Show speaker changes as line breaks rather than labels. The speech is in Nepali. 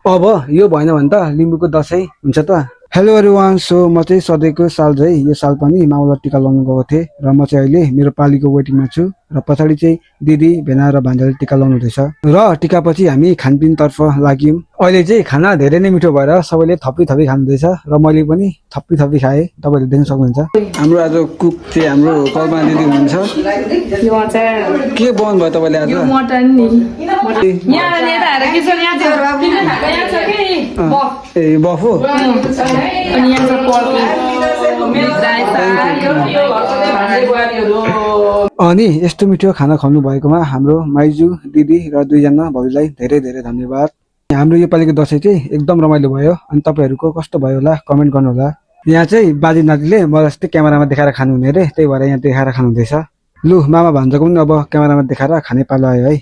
अब यो भएन भने त लिम्बूको दसैँ हुन्छ त। हेलो एभ्रिवान, सो म चाहिँ सधैँको साल झै यो साल पनि मावललाई टिका लगाउन गएको थिएँ र म चाहिँ अहिले मेरो पालीको वेटिङमा छु र पछाडि चाहिँ दिदी भेना र भान्जाले टिका लगाउनु हुँदैछ र टिकापछि हामी खानपिनतर्फ लाग्यौँ। अहिले चाहिँ खाना धेरै नै मिठो भएर सबैले थपी थपी खानुहुँदैछ र मैले पनि थपी थपी खाएँ, तपाईँहरूले देख्न सक्नुहुन्छ। हाम्रो आज कुक चाहिँ हाम्रो कल्पना दिदी हुनुहुन्छ। के बनाउनु भयो तपाईँले आज?
मटन नि यहाँ नेताहरु के छ यहाँ छ के
ए बफ हो।
अनि यहाँ छ
अनि यस्तो मिठो खाना खुवाउनु भएकोमा हाम्रो माइजू दिदी र दुईजना भाउजूलाई धेरै धेरै धन्यवाद। हाम्रो योपालिको दसैँ चाहिँ एकदम रमाइलो भयो। अनि तपाईँहरूको कस्तो भयो होला कमेन्ट गर्नु होला। यहाँ चाहिँ बाजे नातिले मलाई जस्तै क्यामेरामा देखाएर खानुहुने रे, त्यही भएर यहाँ देखाएर खानुहुँदैछ। लु मामा भान्जाको पनि अब क्यामेरामा देखाएर खाने पालो आयो है।